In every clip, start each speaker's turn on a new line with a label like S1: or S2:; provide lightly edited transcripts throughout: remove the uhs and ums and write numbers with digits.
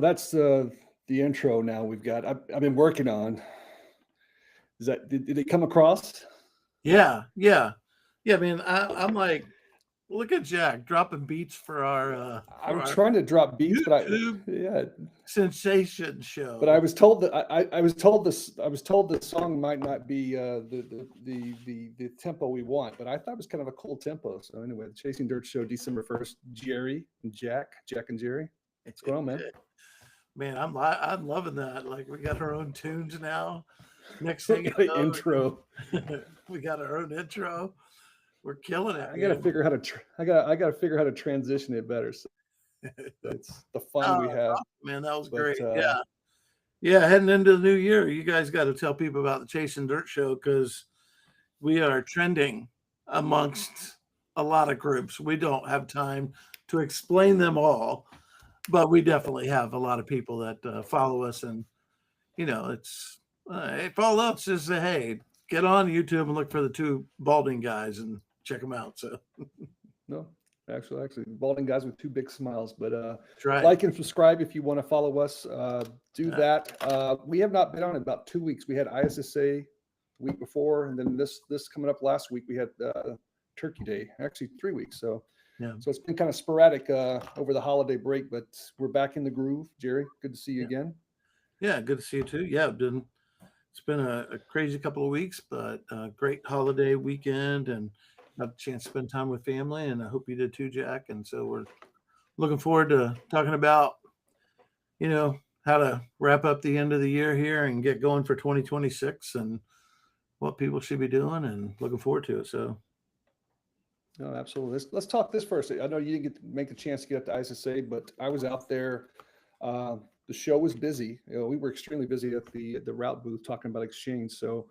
S1: that's the intro now we've got. I've been working on. Is that did it come across?
S2: Yeah, yeah, yeah. Man, I'm like, look at Jack dropping beats for
S1: I'm
S2: our
S1: trying to drop beats, but
S2: YouTube
S1: yeah,
S2: sensation
S1: but I
S2: show.
S1: was told that I was told this I was told the song might not be the tempo we want, but I thought it was kind of a cool tempo. So anyway, the Chasing Dirt show, December 1st. Jerry and Jack and Jerry. What's going on, man?
S2: Man, I'm loving that. Like we got our own tunes now. Next
S1: We
S2: thing
S1: got an
S2: you
S1: intro.
S2: know, we got our own intro. We're killing it,
S1: I got to
S2: man.
S1: figure how to I got to figure how to transition it better. So it's the fun
S2: Oh,
S1: we have.
S2: man, that was
S1: But
S2: great. Yeah, yeah. Heading into the new year, you guys got to tell people about the Chasing Dirt show because we are trending amongst a lot of groups. We don't have time to explain them all, but we definitely have a lot of people that follow us, and it's if all else is hey, get on YouTube and look for the two balding guys and check them out. So
S1: no, actually, balding guys with two big smiles. But
S2: that's right.
S1: like and subscribe if you want to follow us. Do
S2: Yeah,
S1: that. We have not been on in about 2 weeks. We had ISSA the week before, and then this coming up last week we had Turkey Day. Actually, 3 weeks.
S2: yeah,
S1: So it's been kind of sporadic over the holiday break, but we're back in the groove. Jerry, good to see you
S2: yeah,
S1: again.
S2: yeah. Good to see you too. Yeah, it's been a crazy couple of weeks, but a great holiday weekend and got a chance to spend time with family. And I hope you did too, Jack. And so we're looking forward to talking about, how to wrap up the end of the year here and get going for 2026 and what people should be doing and looking forward to it. So,
S1: No, absolutely. Let's talk this first. I know you didn't make the chance to get up to ISSA, but I was out there. The show was busy. We were extremely busy at the route booth talking about exchange. So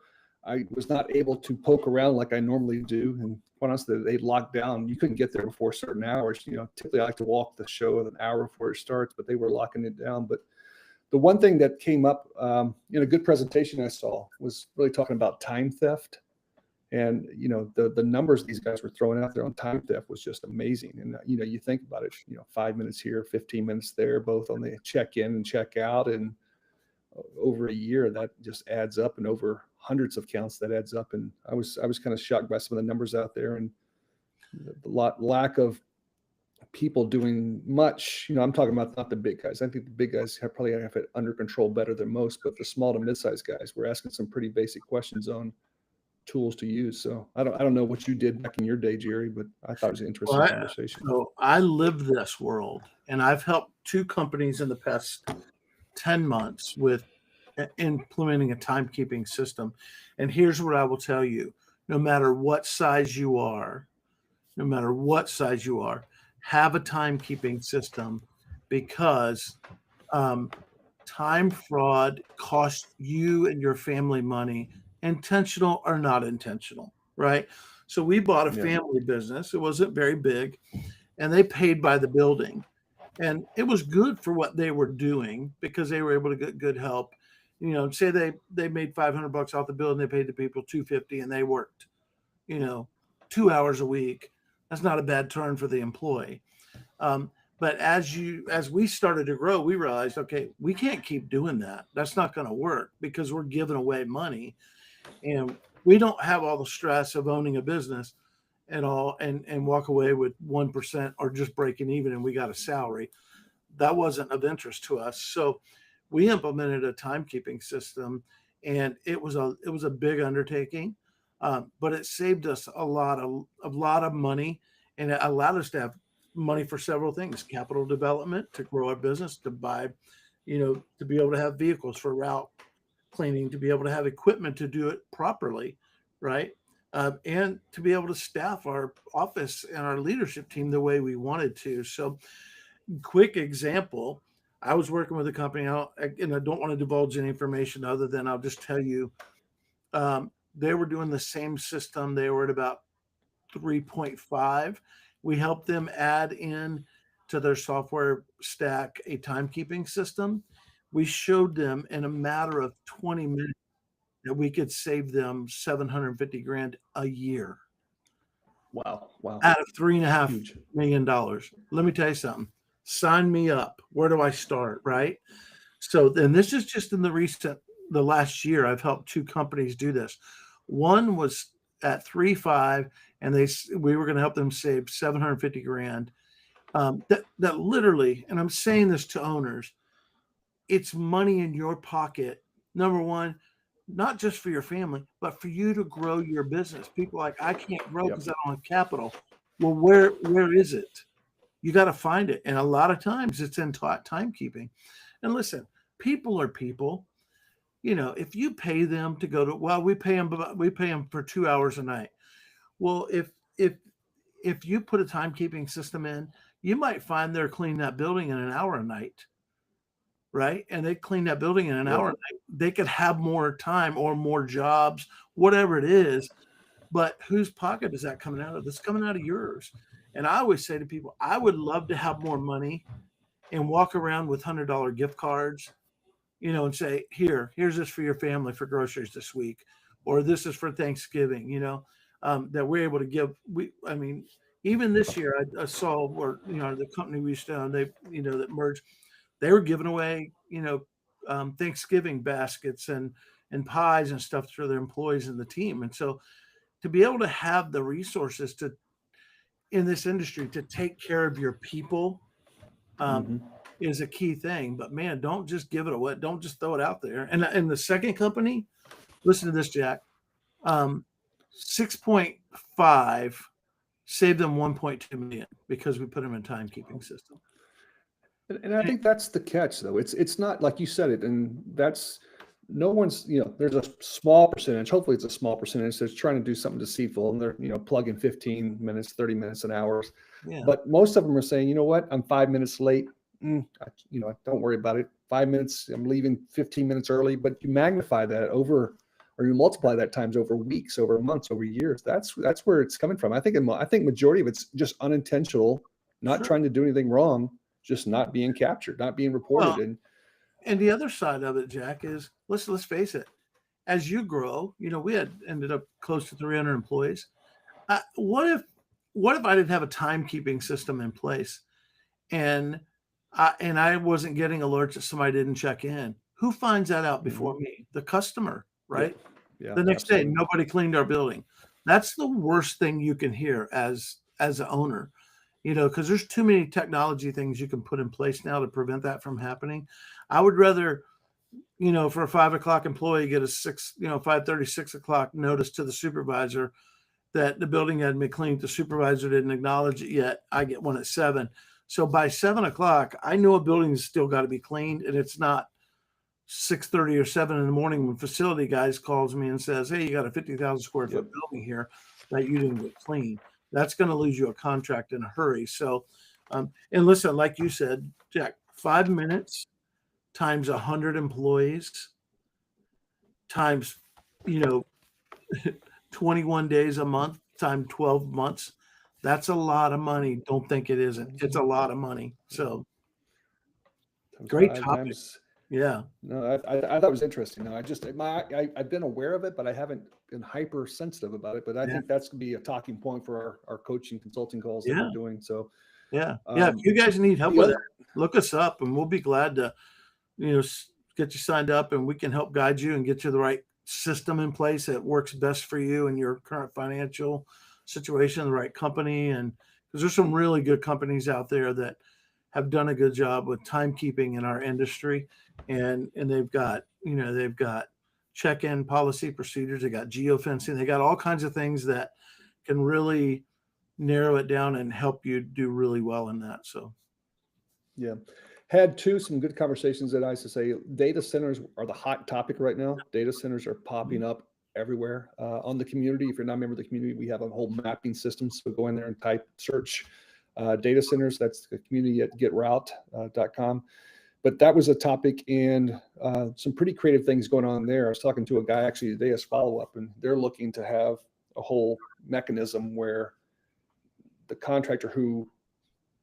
S1: I was not able to poke around like I normally do. And quite honestly, they locked down. You couldn't get there before certain hours. Typically I like to walk the show an hour before it starts, but they were locking it down. But the one thing that came up in a good presentation I saw was really talking about time theft. And the numbers these guys were throwing out there on time theft was just amazing. And you think about it, 5 minutes here, 15 minutes there, both on the check in and check out, and over a year that just adds up, and over hundreds of counts that adds up. And I was kind of shocked by some of the numbers out there, and the lack of people doing much. I'm talking about not the big guys. I think the big guys probably have it under control better than most, but the small to mid-sized guys were asking some pretty basic questions on tools to use. So I don't know what you did back in your day, Jerry, but I thought it was an
S2: well,
S1: interesting conversation.
S2: I live this world and I've helped two companies in the past 10 months with implementing a timekeeping system. And here's what I will tell you no matter what size you are, no matter what size you are, have a timekeeping system because um, time fraud costs you and your family money, intentional or not intentional, right? So we bought a
S1: Yeah.
S2: family business. It wasn't very big, and they paid by the building. And it was good for what they were doing because they were able to get good help. Say they made $500 off the bill and they paid the people 250 and they worked, you know, 2 hours a week. That's not a bad turn for the employee. Um, but as we started to grow, we realized, okay, we can't keep doing that. That's not going to work because we're giving away money, and we don't have all the stress of owning a business and all, and walk away with 1% or just breaking even, and we got a salary. That wasn't of interest to us. So we implemented a timekeeping system, and it was a big undertaking, but it saved us a lot of money, and it allowed us to have money for several things: capital development to grow our business, to buy, to be able to have vehicles for route cleaning, to be able to have equipment to do it properly, right? And to be able to staff our office and our leadership team the way we wanted to. So, quick example, I was working with a company, and I don't want to divulge any information other than I'll just tell you they were doing the same system. They were at about 3.5. We helped them add in to their software stack a timekeeping system. We showed them in a matter of 20 minutes that we could save them 750 grand a year
S1: Wow.
S2: out of $3.5
S1: Huge.
S2: million. Let me tell you something. Sign me up. Where do I start? Right. So then this is just in the last year, I've helped two companies do this. One was at 3.5, and we were going to help them save 750 grand. That literally, and I'm saying this to owners, it's money in your pocket. Number one, not just for your family, but for you to grow your business. People are like, I can't grow
S1: Yep.
S2: because I don't have capital. Well, where is it? You got to find it. And a lot of times it's in timekeeping. And listen, people are people. You know, if you pay them to go to, well, we pay them for 2 hours a night. Well, if you put a timekeeping system in, you might find they're cleaning that building in an hour a night, right? And they clean that building in an hour a night. They could have more time or more jobs, whatever it is. But whose pocket is that coming out of? That's coming out of yours. And I always say to people, I would love to have more money and walk around with $100 gift cards, you know, and say, here's this for your family for groceries this week, or this is for Thanksgiving, you know, that we're able to give. I mean, even this year, I saw where, you know, the company we used to own, they, you know, that merged, they were giving away, you know, Thanksgiving baskets and pies and stuff for their employees and the team. And so to be able to have the resources to, in this industry, to take care of your people, is a key thing. But man, don't just give it away. Don't just throw it out there. And the second company, listen to this, Jack. 6.5 saved them 1.2 million because we put them in a timekeeping system.
S1: And I think that's the catch, though. It's not like you said it, and that's no one's, you know, there's a small percentage, hopefully it's a small percentage that's trying to do something deceitful, and they're, you know, plugging 15 minutes, 30 minutes, an hour.
S2: Yeah.
S1: But most of them are saying, you know what, I'm 5 minutes late. You know, don't worry about it. 5 minutes, I'm leaving 15 minutes early. But you magnify that over, or you multiply that times over weeks, over months, over years. That's where it's coming from. I think majority of it's just unintentional, not
S2: Sure.
S1: trying to do anything wrong, just not being captured, not being reported.
S2: Well, and the other side of it, Jack, is let's face it. As you grow, you know, we had ended up close to 300 employees. What if I didn't have a timekeeping system in place, and I wasn't getting alerts that somebody didn't check in? Who finds that out before me? The customer, right?
S1: Yeah,
S2: The next
S1: absolutely.
S2: day, nobody cleaned our building. That's the worst thing you can hear as an owner, you know, because there's too many technology things you can put in place now to prevent that from happening. I would rather, you know, for a 5 o'clock employee, get a 5:30, 6 o'clock notice to the supervisor that the building hadn't been cleaned. The supervisor didn't acknowledge it yet. I get one at 7. So by 7 o'clock, I know a building's still got to be cleaned, and it's not 6:30 or 7 in the morning when facility guys calls me and says, hey, you got a 50,000 square foot building here that you didn't get cleaned. That's going to lose you a contract in a hurry. So, and listen, like you said, Jack, 5 minutes times 100 employees times, you know, 21 days a month times 12 months. That's a lot of money. Don't think it isn't. It's a lot of money. So great topic. Yeah.
S1: No, I thought it was interesting. No, I've been aware of it, but I haven't been hypersensitive about it. But I think that's gonna be a talking point for our coaching consulting calls that we're doing. So
S2: yeah. If you guys need help with it, look us up, and we'll be glad to, you know, get you signed up, and we can help guide you and get you the right system in place that works best for you and your current financial situation, the right company. And because there's some really good companies out there that have done a good job with timekeeping in our industry, and they've got check-in policy procedures, they got geofencing, they got all kinds of things that can really narrow it down and help you do really well in that. So
S1: yeah, had some good conversations at ISSA. Data centers are the hot topic right now. Data centers are popping up everywhere on the community. If you're not a member of the community, we have a whole mapping system. So go in there and search data centers. That's the community at getroute.com. But that was a topic, and some pretty creative things going on there. I was talking to a guy actually today as follow-up, and they're looking to have a whole mechanism where the contractor who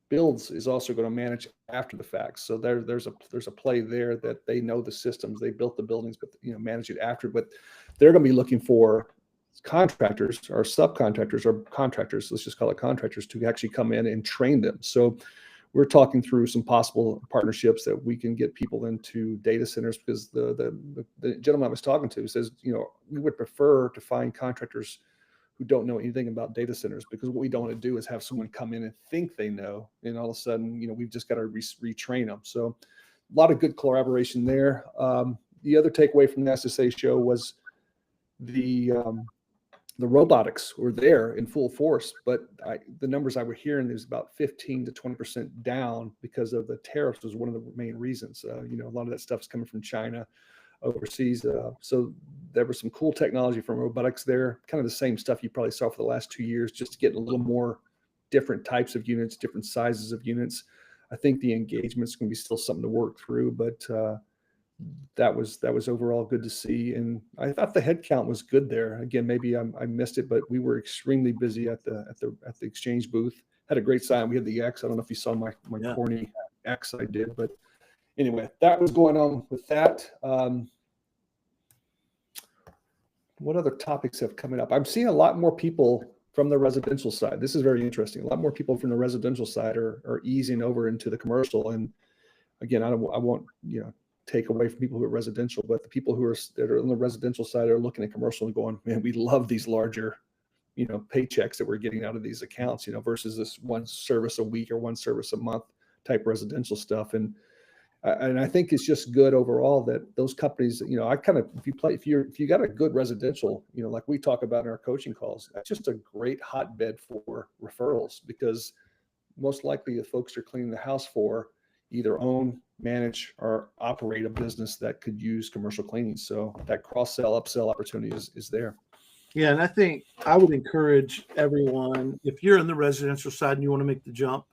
S1: builds is also going to manage after the fact. So there's a play there that they know the systems, they built the buildings, but manage it after. But they're going to be looking for contractors or subcontractors or contractors, let's just call it contractors, to actually come in and train them. So we're talking through some possible partnerships that we can get people into data centers, because the gentleman I was talking to says, we would prefer to find contractors who don't know anything about data centers, because what we don't want to do is have someone come in and think they know, and all of a sudden, we've just got to retrain them. So a lot of good collaboration there. The other takeaway from the SSA show was the robotics were there in full force, but the numbers I were hearing is about 15 to 20% down because of the tariffs was one of the main reasons. A lot of that stuff is coming from China overseas. So there was some cool technology from robotics there, kind of the same stuff you probably saw for the last 2 years, just getting a little more different types of units, different sizes of units. I think the engagement's going to be still something to work through, but that was overall good to see. And I thought the head count was good there. Again, maybe I missed it, but we were extremely busy at the exchange booth. Had a great sign. We had the X. I don't know if you saw my corny X I did, but anyway, that was going on with that. What other topics have coming up? I'm seeing a lot more people from the residential side. This is very interesting. A lot more people from the residential side are easing over into the commercial. And again, I won't take away from people who are residential, but the people that are on the residential side are looking at commercial and going, man, we love these larger, paychecks that we're getting out of these accounts, versus this one service a week or one service a month type residential stuff. And I think it's just good overall that those companies, if you got a good residential, like we talk about in our coaching calls, that's just a great hotbed for referrals, because most likely the folks are cleaning the house for either own, manage, or operate a business that could use commercial cleaning. So that cross-sell, upsell opportunity is there.
S2: Yeah, and I think I would encourage everyone, if you're in the residential side and you want to make the jump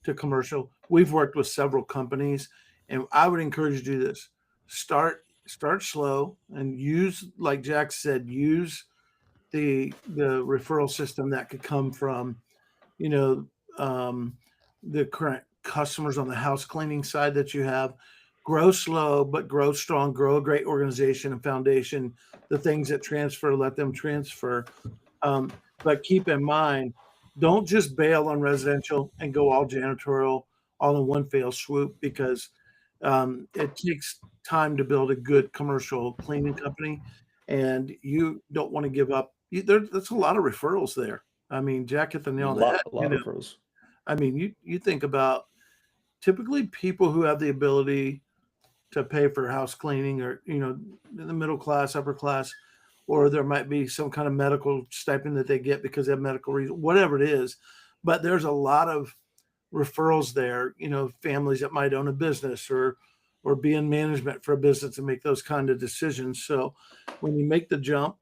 S2: to commercial, we've worked with several companies, and I would encourage you to do this. Start slow and use, like Jack said, use the referral system that could come from, the current customers on the house cleaning side that you have. Grow slow, but grow strong, grow a great organization and foundation. The things that transfer, let them transfer. But keep in mind, don't just bail on residential and go all janitorial all in one fell swoop, because it takes time to build a good commercial cleaning company, and you don't want to give up. That's a lot of referrals there. I mean, Jack hit the nail on the head.
S1: A lot of referrals.
S2: I mean, you think about typically people who have the ability to pay for house cleaning, or, in the middle class, upper class, or there might be some kind of medical stipend that they get because they have medical reasons, whatever it is. But there's a lot of referrals there, families that might own a business or be in management for a business and make those kind of decisions. So when you make the jump,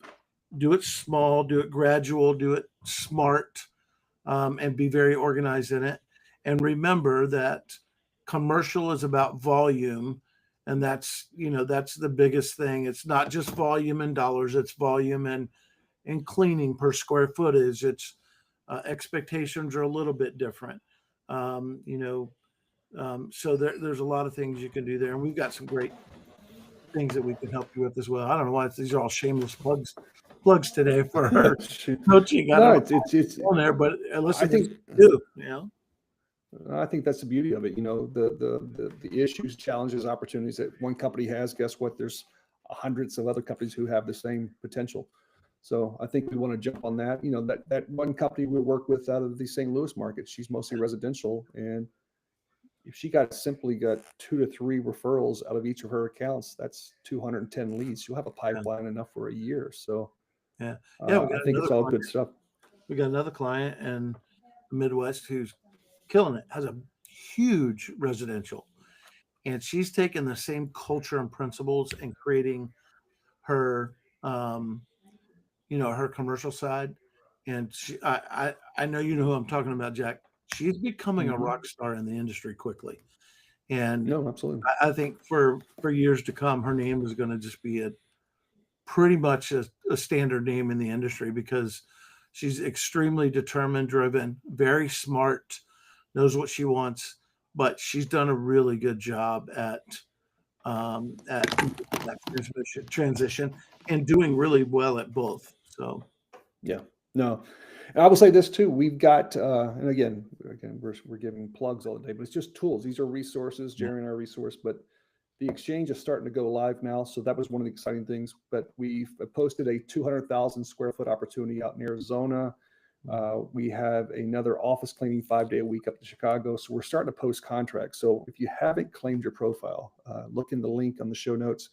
S2: do it small, do it gradual, do it smart, and be very organized in it. And remember that commercial is about volume. And that's the biggest thing. It's not just volume in dollars, it's volume and cleaning per square footage. It's expectations are a little bit different. So there's a lot of things you can do there. And we've got some great things that we can help you with as well. I don't know why these are all shameless plugs today for her coaching.
S1: No, it's
S2: on there, but listen,
S1: I think I think that's the beauty of it. The issues, challenges, opportunities that one company has, guess what? There's hundreds of other companies who have the same potential. So I think we want to jump on that. That one company we work with out of the St. Louis market, she's mostly residential. And if she simply got 2 to 3 referrals out of each of her accounts, that's 210 leads. She'll have a pipeline enough for a year. So
S2: I
S1: think it's all good stuff.
S2: We got another client in the Midwest who's killing it, has a huge residential, and she's taken the same culture and principles and creating her her commercial side. And I know who I'm talking about, Jack. She's becoming a rock star in the industry quickly, and
S1: no, absolutely.
S2: I think for years to come, her name is going to just be pretty much a standard name in the industry, because she's extremely determined, driven, very smart, knows what she wants, but she's done a really good job at that transition and doing really well at both. So,
S1: yeah, no. And I will say this too. We've got, and again, we're giving plugs all day, but it's just tools. These are resources, Jerry and our resource, but the exchange is starting to go live now. So that was one of the exciting things. But we've posted a 200,000 square foot opportunity out in Arizona. We have another office cleaning 5 day a week up to Chicago. So we're starting to post contracts. So if you haven't claimed your profile, look in the link on the show notes,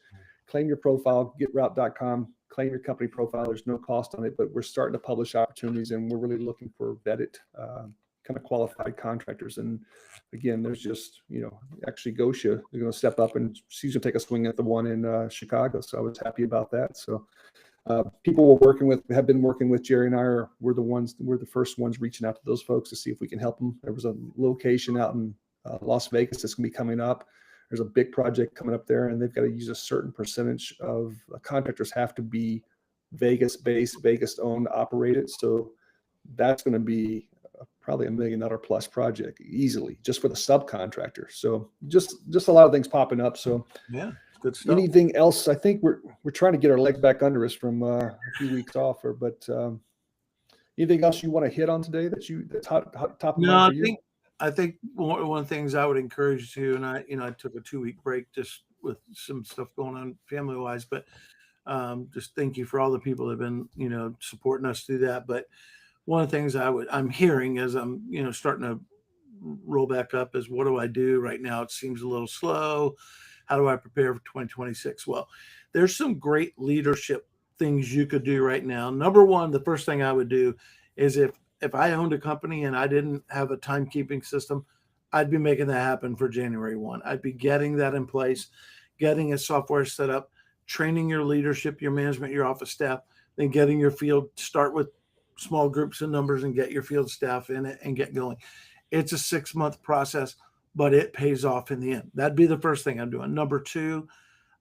S1: claim your profile, getroute.com, claim your company profile. There's no cost on it, but we're starting to publish opportunities and we're really looking for vetted, kind of qualified contractors. And again, there's just, actually Gosha, they're going to step up and she's going to take a swing at the one in Chicago. So I was happy about that. So people have been working with Jerry and I, we're the first ones reaching out to those folks to see if we can help them. There was a location out in Las Vegas that's going to be coming up. There's a big project coming up there, and they've got to use a certain percentage of contractors have to be Vegas based, Vegas owned, operated. So that's going to be probably $1 million plus project easily just for the subcontractor. So just a lot of things popping up. So
S2: yeah. Good stuff.
S1: Anything else? I think we're trying to get our legs back under us from a few weeks off. But anything else you want to hit on today that's top of mind for you?
S2: I think one of the things I would encourage you to, and I took a 2-week break just with some stuff going on family wise, but just thank you for all the people that have been supporting us through that. But one of the things I'm hearing as I'm starting to roll back up is, what do I do right now? It seems a little slow. How do I prepare for 2026? Well, there's some great leadership things you could do right now. Number one, the first thing I would do is if I owned a company and I didn't have a timekeeping system, I'd be making that happen for January 1. I'd be getting that in place, getting a software set up, training your leadership, your management, your office staff, then getting your field, start with small groups and numbers and get your field staff in it and get going. It's a 6-month process, but it pays off in the end. That'd be the first thing I'm doing. Number two,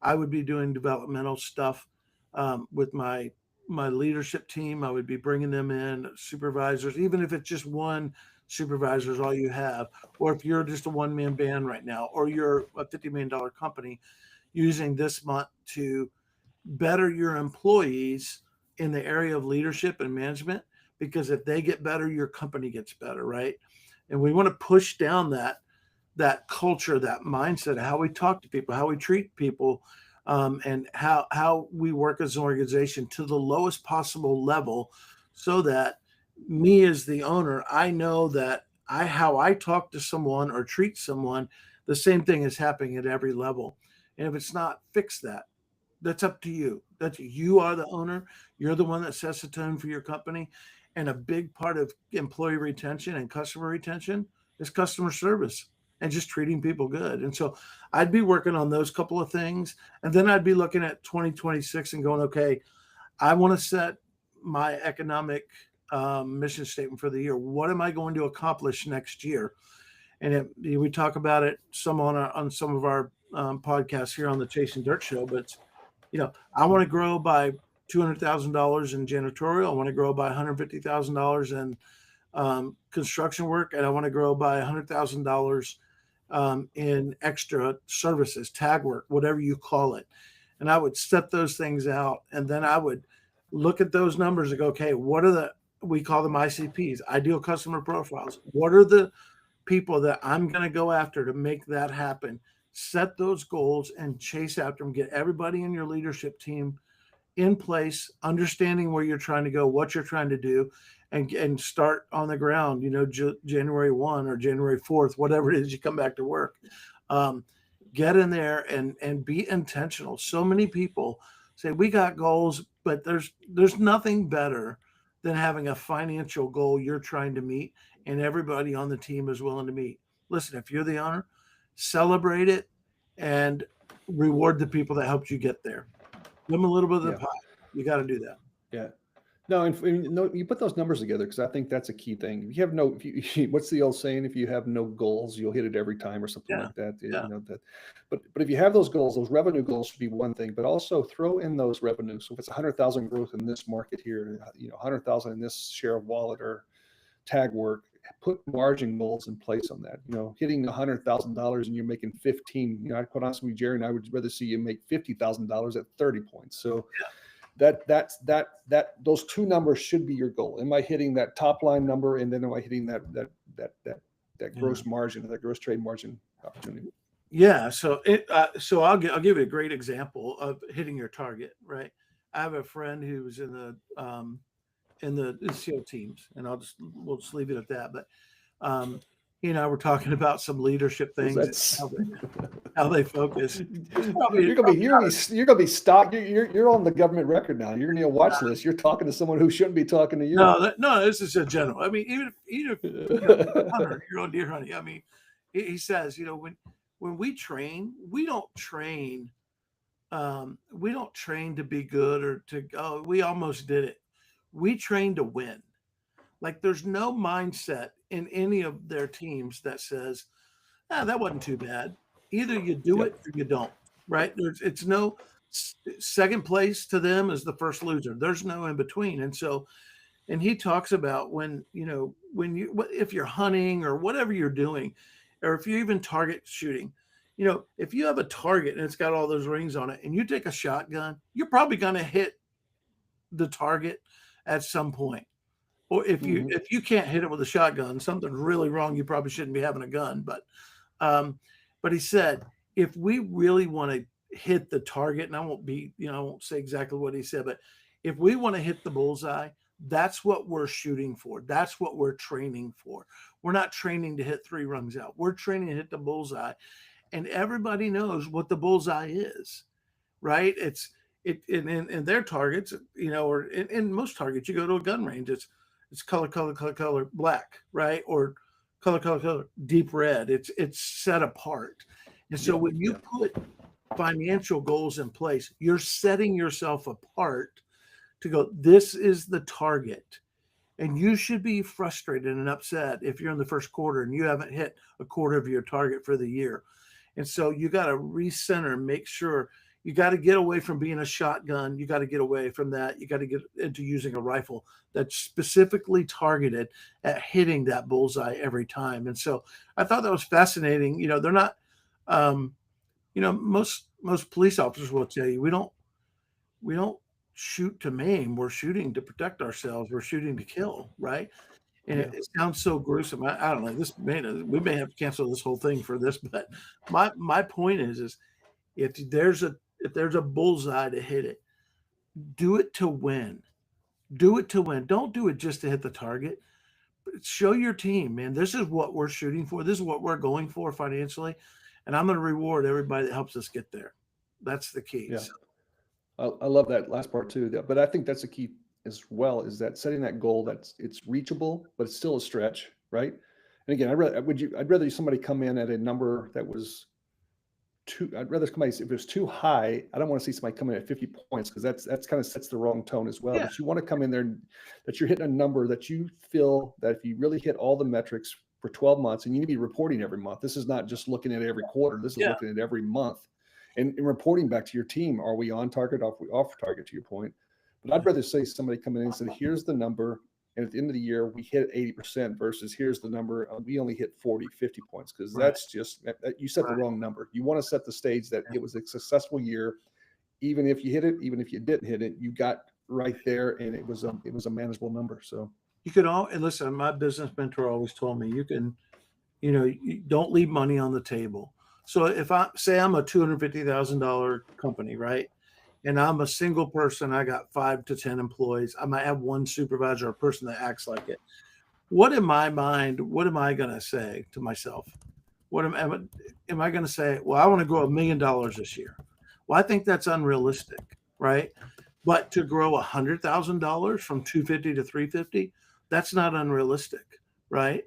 S2: I would be doing developmental stuff with my leadership team. I would be bringing them in, supervisors, even if it's just one supervisor is all you have, or if you're just a one-man band right now, or you're a $50 million company, using this month to better your employees in the area of leadership and management, because if they get better, your company gets better, right? And we want to push down that culture, that mindset, how we talk to people, how we treat people, and how we work as an organization to the lowest possible level, so that me as the owner, I know that how I talk to someone or treat someone, the same thing is happening at every level. And if it's not, fix that. That's up to you. You are the owner. You're the one that sets the tone for your company. And a big part of employee retention and customer retention is customer service and just treating people good. And so I'd be working on those couple of things. And then I'd be looking at 2026 and going, okay, I want to set my economic mission statement for the year. What am I going to accomplish next year? And we talk about it some on some of our podcasts here on the Chasing Dirt Show. But I want to grow by $200,000 in janitorial. I want to grow by $150,000 in construction work, and I want to grow by $100,000 in extra services, tag work, whatever you call it. And I would set those things out, and then I would look at those numbers and go, okay, what are we call them ICPs, ideal customer profiles. What are the people that I'm going to go after to make that happen? Set those goals and chase after them. Get everybody in your leadership team in place, understanding where you're trying to go, what you're trying to do, and start on the ground, January 1 or January 4th, whatever it is you come back to work. Get in there and be intentional. So many people say, we got goals, but there's nothing better than having a financial goal you're trying to meet and everybody on the team is willing to meet. Listen, if you're the owner, celebrate it and reward the people that helped you get there. Give them a little bit of the pie. You got to do that.
S1: Yeah. No, and you put those numbers together, because I think that's a key thing. If you have what's the old saying? If you have no goals, you'll hit it every time, or something like that. But if you have those goals, those revenue goals should be one thing, but also throw in those revenues. So if it's 100,000 growth in this market here, 100,000 in this share of wallet or tag work, put margin goals in place on that. Hitting $100,000 and you're making 15. I quite honestly, Jerry and I would rather see you make $50,000 at 30 points. So those two numbers should be your goal. Am I hitting that top line number, and then am I hitting that gross margin, that gross trade margin opportunity?
S2: Yeah. So I'll give you a great example of hitting your target. Right. I have a friend who's in the NCO teams, and we'll just leave it at that. But he and I were talking about some leadership things, how they focus.
S1: You're gonna be stopped. You're on the government record now. You're gonna be a watch list. You're talking to someone who shouldn't be talking to you.
S2: No, this is a general. I mean, even if you're on deer hunting. I mean, he says, when we train, we don't train to be good or to we almost did it. We train to win. Like, there's no mindset in any of their teams that says, that wasn't too bad. Either you do it or you don't, right? It's no second place to them is the first loser. There's no in between. And he talks about if you're hunting or whatever you're doing, or if you're even target shooting, if you have a target and it's got all those rings on it and you take a shotgun, you're probably going to hit the target at some point. Or if you can't hit it with a shotgun, something's really wrong. You probably shouldn't be having a gun. But he said, if we really want to hit the target, and I won't say exactly what he said, but if we want to hit the bullseye, that's what we're shooting for. That's what we're training for. We're not training to hit 3 rungs out. We're training to hit the bullseye. And everybody knows what the bullseye is, right? In their targets, or in most targets, you go to a gun range, it's color, black, right? Or color, deep red. It's set apart. And so when you put financial goals in place, you're setting yourself apart to go, this is the target. And you should be frustrated and upset if you're in the first quarter and you haven't hit a quarter of your target for the year. And so you got to recenter, make sure. You got to get away from being a shotgun. You got to get away from that. You got to get into using a rifle that's specifically targeted at hitting that bullseye every time. And so I thought that was fascinating. They're not, most police officers will tell you, we don't shoot to maim. We're shooting to protect ourselves. We're shooting to kill. Right. And it sounds so gruesome. I don't know. We may have to cancel this whole thing for this, but my point is if there's a bullseye to hit it, do it to win. Do it to win. Don't do it just to hit the target. Show your team, man, this is what we're shooting for. This is what we're going for financially. And I'm going to reward everybody that helps us get there. That's the key.
S1: Yeah. I love that last part too. But I think that's the key as well, is that setting that goal it's reachable, but it's still a stretch, right? And again, I'd rather somebody come in at a number that was I'd rather somebody, if it was too high, I don't want to see somebody come in at 50 points, because that's kind of sets the wrong tone as well.
S2: Yeah.
S1: But you want to come in there that you're hitting a number that you feel that if you really hit all the metrics for 12 months, and you need to be reporting every month. This is not just looking at every quarter. This is looking at every month and reporting back to your team. Are we on target? Are we off target, to your point? But I'd rather say somebody come in and say, here's the number, and at the end of the year, we hit 80% versus here's the number, we only hit 40, 50 points, because that's just, you set the wrong number. You want to set the stage that it was a successful year. Even if you hit it, even if you didn't hit it, you got right there, and it was a manageable number. So
S2: you could and listen, my business mentor always told me, you don't leave money on the table. So if I'm a $250,000 company, right? And I'm a single person, I got 5 to 10 employees. I might have one supervisor, a person that acts like it. What in my mind, what am I going to say to myself? Am I going to say, well, I want to grow $1 million this year? Well, I think that's unrealistic, right? But to grow $100,000 from 250 to 350, that's not unrealistic, right?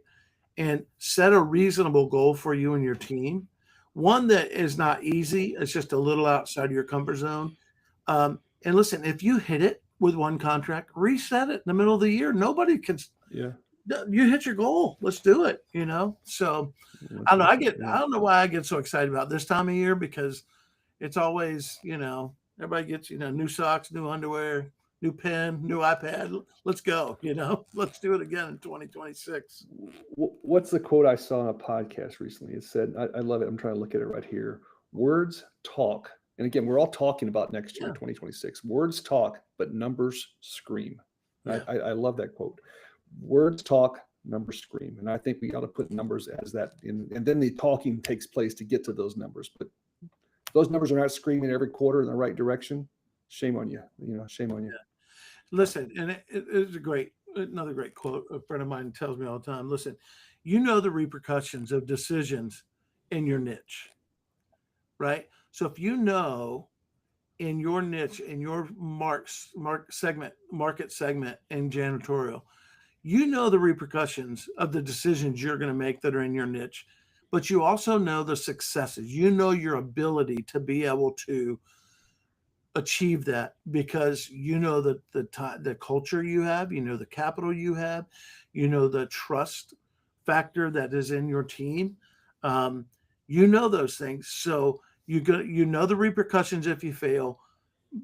S2: And set a reasonable goal for you and your team. One that is not easy. It's just a little outside of your comfort zone. And listen, if you hit it with one contract, reset it in the middle of the year. Nobody can. Yeah. You hit your goal. Let's do it. So I don't know. I don't know why I get so excited about this time of year, because it's always, everybody gets, new socks, new underwear, new pen, new iPad. Let's go. Let's do it again in 2026.
S1: What's the quote I saw on a podcast recently? It said, I love it. I'm trying to look at it right here. Words talk And again, we're all talking about next year,
S2: Yeah.
S1: 2026. Words talk, but numbers scream.
S2: Yeah.
S1: I love that quote. Words talk, numbers scream. And I think we ought to put numbers as that in, and then the talking takes place to get to those numbers. But if those numbers are not screaming every quarter in the right direction, shame on you. Shame on you.
S2: Listen, and it's another great quote. A friend of mine tells me all the time, listen, you know the repercussions of decisions in your niche, right? So if you know in your niche, in your market segment in janitorial, you know the repercussions of the decisions you're going to make that are in your niche, but you also know the successes. You know your ability to be able to achieve that because you know the culture you have, you know the capital you have, you know the trust factor that is in your team. You know those things, so you know the repercussions if you fail,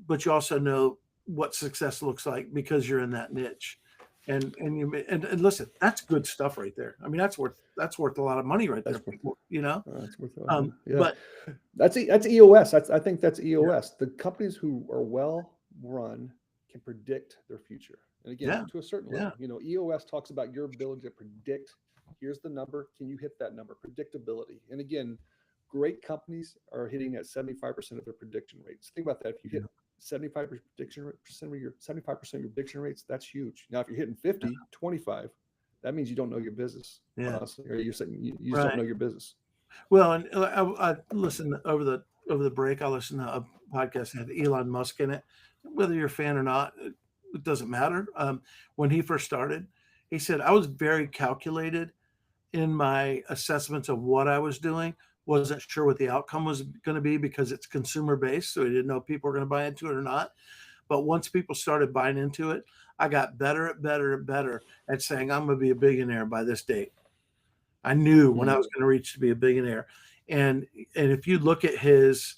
S2: but you also know what success looks like because you're in that niche. And listen, that's good stuff right there. I mean, that's worth a lot of money right there.
S1: That's worth it. Yeah.
S2: But
S1: That's EOS. I think that's EOS. The companies who are well run can predict their future. And again, to a certain level, EOS talks about your ability to predict. Here's the number. Can you hit that number? Predictability. And again, great companies are hitting at 75% of their prediction rates. Think about that. If you hit 75% of your 75% of your prediction rates, that's huge. Now, if you're hitting 50, 25, that means you don't know your business. Honestly, or you're saying you just don't know your business.
S2: Well, and I listened over the break. I listened to a podcast that had Elon Musk in it. Whether you're a fan or not, it doesn't matter. When he first started, he said, I was very calculated in my assessments of what I was doing. Wasn't sure what the outcome was going to be because it's consumer based. So he didn't know if people were going to buy into it or not. But once people started buying into it, I got better at saying, I'm going to be a billionaire by this date. I knew when I was going to reach to be a billionaire. And if you look at his,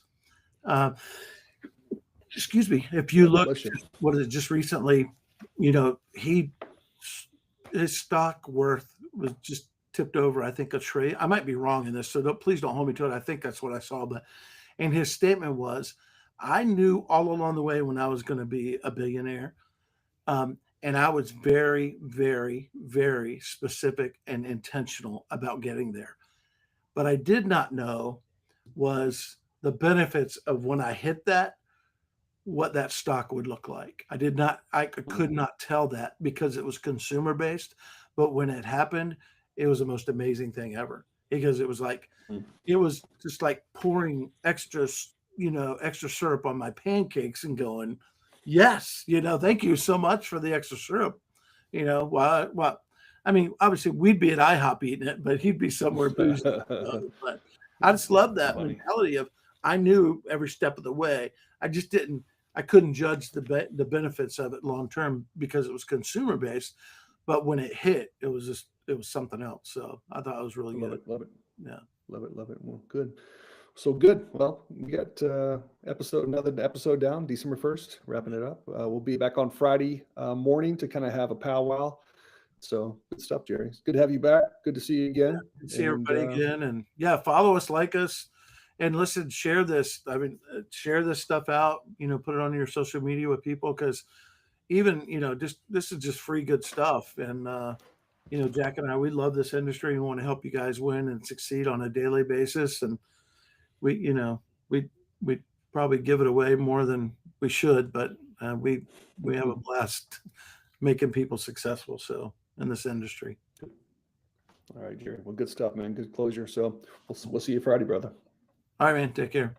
S2: if you look, what is it, just recently, his stock worth was just tipped over, I think, $1 trillion. I might be wrong in this, so please don't hold me to it. I think that's what I saw. And his statement was, I knew all along the way when I was going to be a billionaire. And I was very, very, very specific and intentional about getting there. But I did not know was the benefits of when I hit that, what that stock would look like. I could not tell that because it was consumer based. But when it happened, it was the most amazing thing ever because it was like, it was just like pouring extra syrup on my pancakes and going, yes, thank you so much for the extra syrup. Well, I mean, obviously we'd be at IHOP eating it, but he'd be somewhere boozing. But I just love that mentality of, I knew every step of the way. I couldn't judge the benefits of it long-term because it was consumer based, but when it hit, it was something else. So I thought it was really good.
S1: Love it.
S2: Yeah.
S1: Love it. Well, good. So good. Well, we got another episode down, December 1st, wrapping it up. We'll be back on Friday morning to kind of have a powwow. So good stuff, Jerry. It's good to have you back. Good to see you again.
S2: Yeah, see everybody again. And follow us, like us, and listen, share this. I mean, share this stuff out, put it on your social media with people because even, this is just free good stuff. And, Jack and I, we love this industry and want to help you guys win and succeed on a daily basis. And we probably give it away more than we should, but we have a blast making people successful. So in this industry.
S1: All right, Jerry. Well, good stuff, man. Good closure. So we'll see you Friday, brother.
S2: All right, man. Take care.